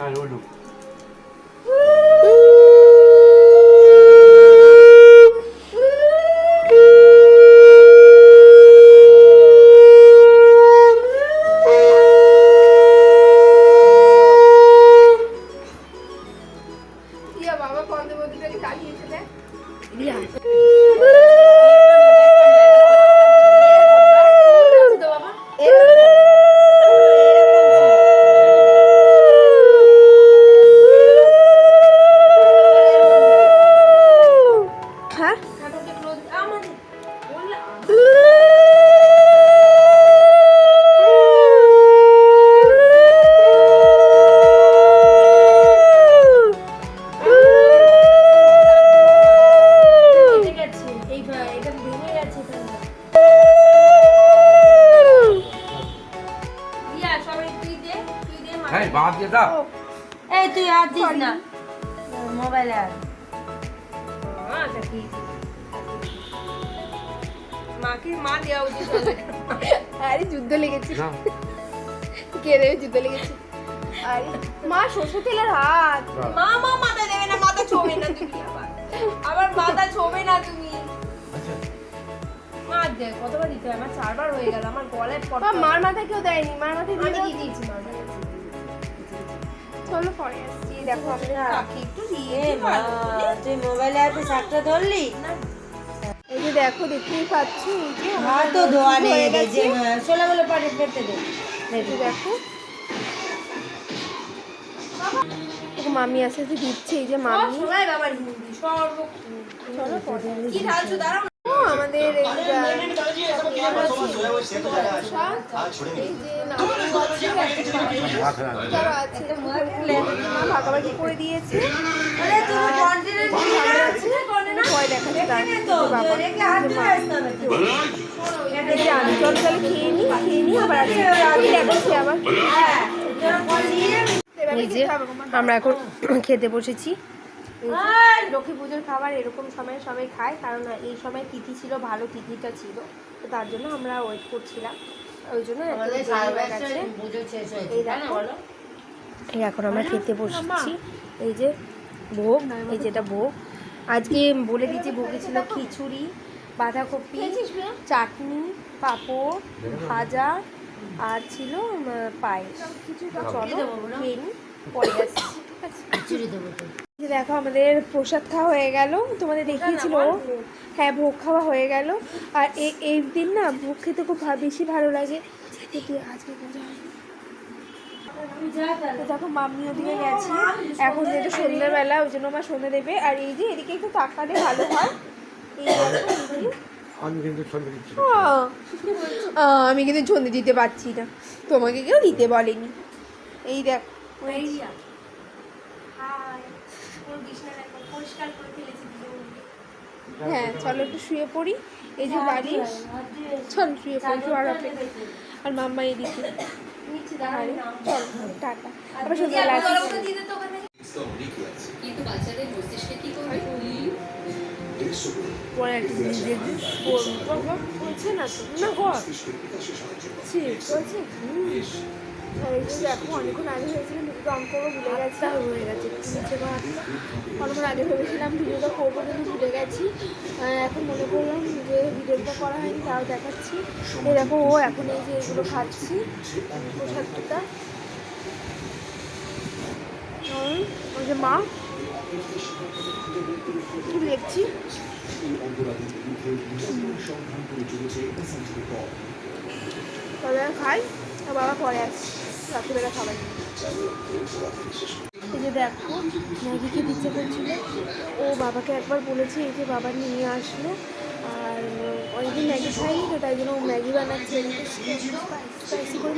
দিয়ে দাও এই তুই আর দিস না মোবাইলে আর আচ্ছা কি মাকে মা দেওয়া উচিত আরে যুদ্ধ লেগেছে না কে দেবে যুদ্ধ লেগেছে আরে মা সরষে তেলের হাত মা মা মাথা দেবে না মাথা ছোবে না তুমি আবার মাথা ছোবে না তুমি আচ্ছা মা দেখ কতবার দিতে হয় আমার 4 বার হয়ে গেল আমার গলায় পড়া মার মাথা কেউ দেয়নি মার মাথায় দিয়ে দিয়েছি মার মাথায় চলো পরে আসছি দেখো আমাদের কাকি একটু দিয়ে এ মা তুই মোবাইলে হাতে শাকটা ধরলি এই যে দেখো দেখতেই পাচ্ছ এই যে হাত তো ধোয়া নেই যে ছোলাগুলো পানি পেতে দে এই যে দেখো দেখো মামি আসে যে দিচ্ছে এই যে মামি চলো পরে কি ঢালছো দাঁড়াও আমাদের এই ভাগাভাগি করে দিয়েছে চল তাহলে খেয়ে নি আবার দেখাচ্ছি আবার এই যে আমরা এখন খেতে বসেছি লক্ষ্মী পুজোর খাবার এরকম সময় সবাই খায় কারণ এই সময় তিথি ছিল ভালো তিথিটা ছিল তো তার জন্য আমরা ওয়েট করছিলাম ওই জন্য এই দেখো এই এখন আমরা খেতে বসেছি এই যে ভোগ এই যেটা ভোগ আজকে বলে দিচ্ছি ভোগে ছিল খিচুড়ি বাঁধাকপি চাটনি পাঁপড় ভাজা আর ছিল পায়েস চলো খেয়ে নিই পরে আসছি ঠিক আছে দেখো আমাদের প্রসাদ খাওয়া হয়ে গেল তোমাদের দেখিয়েছিল হ্যাঁ ভোগ খাওয়া হয়ে গেল আর এই দিন না ভোগ খেতে খুব বেশি ভালো লাগে আজকে দেখো মাম্মি ওদিকে গেছে এখন যেহেতু সন্ধ্যেবেলা ওই জন্য আমার সন্ধ্যে দেবে আর এই যে এদিকে একটু তাকালে ভালো হয় আমি কিন্তু সন্ধে দিতে পারছি না তোমাকে কেউ দিতে বলেনি এই দেখ হ্যাঁ চলো একটু শুয়ে পড়ি এই যে বাড়ি চল শুয়ে পড়ি আর আর মাম্মা এদিকে চল টাটা আবার সন্ধ্যাবেলা কিন্তু বাচ্চাদের মস্তিষ্কে কি করবে পরে একটা জিনিস দেখবি বলছে না তো না বলছে দেখো অনেকক্ষণ আগে ভেবেছিলাম ভিডিওটা অন করবো ভুলে গেছি হয়ে গেছে অনেকক্ষণ আগে ভেবেছিলাম ভিডিওটা করবো কিন্তু ভুলে গেছি এখন মনে করলাম যে ভিডিওটা করা হয়নি তাও দেখাচ্ছি এই দেখো ও এখন এই যে এগুলো খাচ্ছি প্রসাদটা ওই যে মা কি দেখছি তবে খাই আর বাবা পরে আসছি রাত্রিবেলা খাবার এই যে দেখো ম্যাগি খেতে ইচ্ছে করছিল ও বাবাকে একবার বলেছে এই যে বাবা নিয়ে আসলো আর অনেকদিন ম্যাগি খাইনি তো তাই জন্য ও ম্যাগি বানাচ্ছে স্পাইসি করে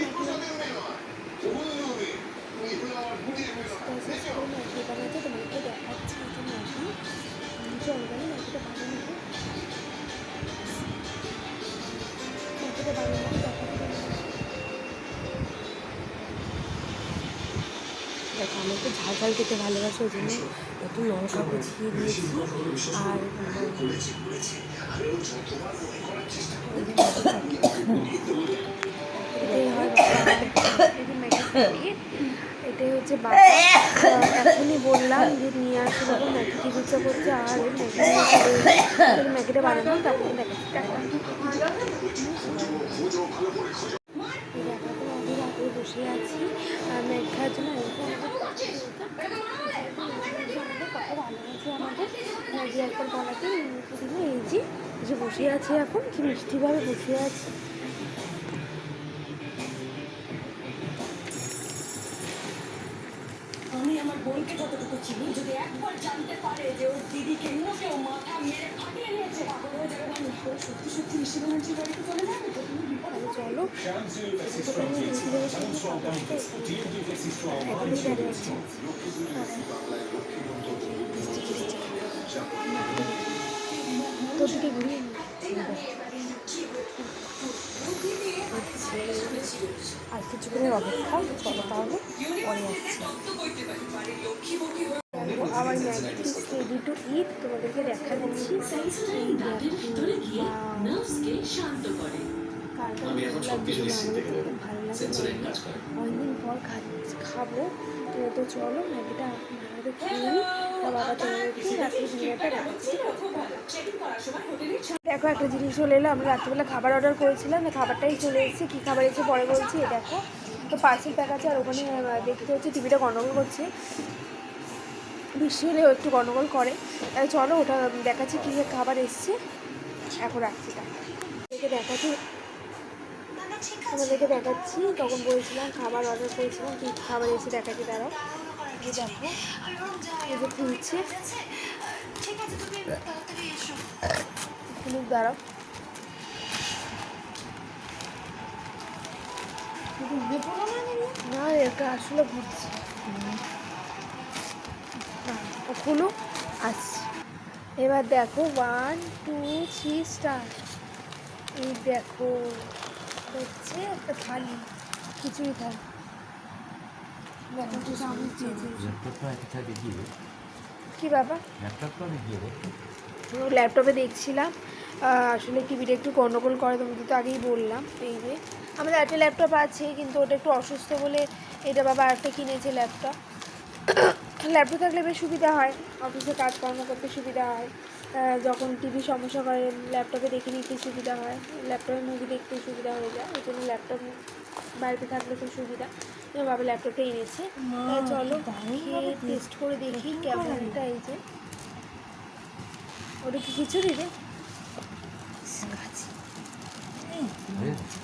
ম্যাগি বানাচ্ছে তোমাকে দেখাচ্ছি এই যে ম্যাগি চল গেলে ম্যাগিটা বানানো ম্যাগিটা বানানো দেখো আমি একটু ঝাল ঝাল খেতে ভালোবাসি ওই জন্য একটু লঙ্কা কুচিয়ে দিয়েছি আর এটাই হচ্ছে বাবা এখনই বললাম যে নিয়ে আসলে ম্যাগি কি ইচ্ছা করছে আর ম্যাগিটা বানানো তারপর দেখাচ্ছি বসে আছি আর ম্যাগ খাওয়ার জন্য কত ভালোবাসে আমাদের ম্যাগি একবার বলাতে এই যে বসে আছে এখন কি মিষ্টিভাবে বসে আছে আমি আমার বোনকে কতটুকু চিনি যদি একবার জানতে পারে যে ওর দিদিকে মুখেও মাথা মেরে ফাটিয়ে নিয়েছে পাগল হয়ে যাবে মানুষ সত্যি সত্যি মিষ্টি ব্যানার্জির বাড়িতে চলে যাবে তো তুমি বিপদ চলো তোর দিকে ঘুরিয়ে আর কিছুক্ষণের অপেক্ষা, চলো তাহলে পরে আসছি। আমার ম্যাগি রেডি টু ইট, তোমাদেরকে দেখা দিচ্ছি। এই অনেকদিন পর খাবো, তো চলো ম্যাগিটা বানাতে খেয়ে নিই। বাবা তোমাদেরকে রাত্রে ডিনারটা রাখছি। দেখো একটা জিনিস চলে এলো, আমরা রাত্রিবেলা খাবার অর্ডার করেছিলাম, খাবারটাই চলে এসেছে। কী খাবার এসেছে পরে বলছি। দেখো তো পার্সেল প্যাক আছে, আর ওখানে দেখতে হচ্ছে টিভিটা গন্ডগোল করছে, বৃষ্টি হলেও একটু গন্ডগোল করে। তাই চলো ওটা দেখাচ্ছি কী খাবার এসছে। এখন রাখছি, তোমাদেরকে দেখাচ্ছি। তখন বলছিলাম খাবার অর্ডার করেছিলাম, কী খাবার এসে দেখাচ্ছি। দাঁড়াও, এই দেখো এই যে খুলছে, খুলুক, দাঁড়াও। না এটা আসলে ঘুরছে ও খুলুক। আচ্ছা এবার দেখো 1 2 3 স্টার। এই দেখো হচ্ছে একটা থালি, খিচুড়ি থালি। দেখো একটু সামনে কী ব্যাপার, ল্যাপটপে দেখছিলাম। আসলে টিভিটা একটু গন্ডগোল করে, তোমাকে তো আগেই বললাম। এই যে আমাদের একটা ল্যাপটপ আছে, কিন্তু ওটা একটু অসুস্থ বলে এটা বাবা আরেকটা কিনেছে ল্যাপটপ। ল্যাপটপ থাকলে বেশ সুবিধা হয়, অফিসে কাজকর্ম করতে সুবিধা হয়। যখন টিভি সমস্যা করে ল্যাপটপে দেখে নিতে সুবিধা হয়, ল্যাপটপে মুভি দেখতে সুবিধা হয়ে যায়। ওই জন্য ল্যাপটপ বাড়িতে থাকলে খুব সুবিধা। বাবা ল্যাপটপটা এনেছে। চলো খেয়ে টেস্ট করে দেখি কেমনটা। এই যে ওটা কি খিচুড়ি রে?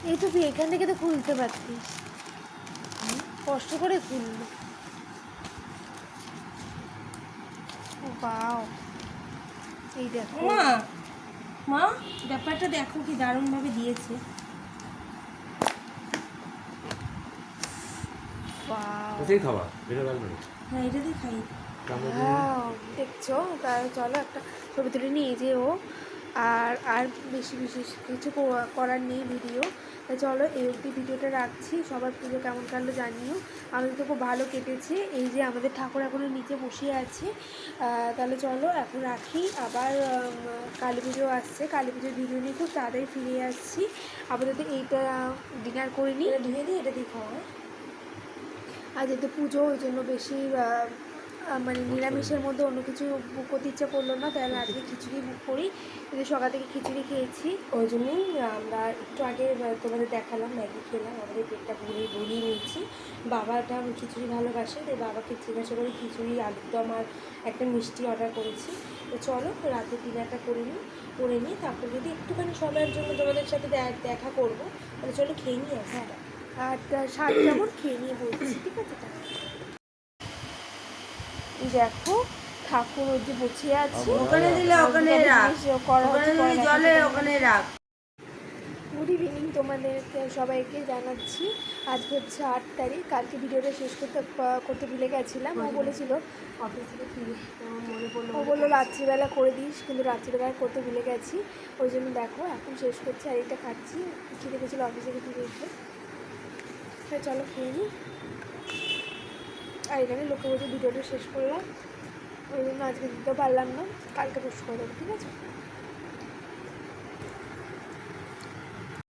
এই তো তুই এখান থেকে তো খুলতে পারতিস, কষ্ট করে খুললো। বাও, এই দেখো মা ব্যাপারটা দেখো কি দারুণভাবে দিয়েছে। ওটাই খাওয়া, এটা লাগবে না। হ্যাঁ এটা দিয়ে খাই। দেখছো, তাহলে চলো একটা ছবি তুলে নিয়ে যে ও আর বেশি বিশেষ কিছু করার নেই ভিডিও। তাই চলো এই অবধি ভিডিওটা রাখছি। সবার পুজো কেমন কাটলো জানিও, আমাদের তো খুব ভালো কেটেছে। এই যে আমাদের ঠাকুর এখনও নিচে বসিয়ে আছে। তাহলে চলো এখন রাখি, আবার কালী পুজো আসছে, কালী পুজোর ভিডিও নিয়ে খুব তাড়াতাড়ি ফিরে আসছি। আপাতত এইটা ডিনার করে নিই, ধুয়ে দিই, এটা দিয়ে খাওয়া হয়। আর যেহেতু পুজো ওই জন্য বেশি মানে নিরামিষের মধ্যে অন্য কিছু বুক করতে ইচ্ছা করলো না, তাহলে আজকে খিচুড়ি বুক করি। কিন্তু সকাল থেকে খিচুড়ি খেয়েছি, ওই জন্যই আমরা একটু আগে তোমাদের দেখালাম ম্যাগি খেলাম, আমাদের পেটটা ভরিয়ে নিয়েছি। বাবাটা খিচুড়ি ভালোবাসে, তাই বাবাকে জিজ্ঞাসা করে খিচুড়ি, আলুর দম আর একটা মিষ্টি অর্ডার করেছি। তো চলো রাতে ডিনারটা করে নিই, তারপর যদি একটুখানি সময়ের জন্য তোমাদের সাথে দেখা করবো, তাহলে চলো খেয়ে নিই। হ্যাঁ, আর স্বাদ কেমন খেয়ে নিয়ে বলছি, ঠিক আছে? দেখো ঠাকুর ওই যে বসিয়ে আছে, ওখানে দিলে ওখানে রাখ, জলে ওখানে রাখ। গুড ইভিনিং তোমাদেরকে সবাইকে জানাচ্ছি। আজকে হচ্ছে 8 তারিখ। কালকে ভিডিওটা শেষ করতে ভুলে গেছিলাম। ও বলেছিল অফিস থেকে ফিরে, ও বললো রাত্রিবেলা করে দিস, কিন্তু রাত্রিবেলা করতে ভুলে গেছি। ওই জন্য দেখো এখন শেষ করছি, আর এটা খাচ্ছি। খিদে গেছিলো অফিস থেকে ফিরে এসে। চলো খেয়ে নিই। আর এখানে লোকে বলছে ভিডিওটা শেষ করলাম, ওই জন্য আজকে দিতে পারলাম না, কালকে পোস্ট করে দেবো, ঠিক আছে?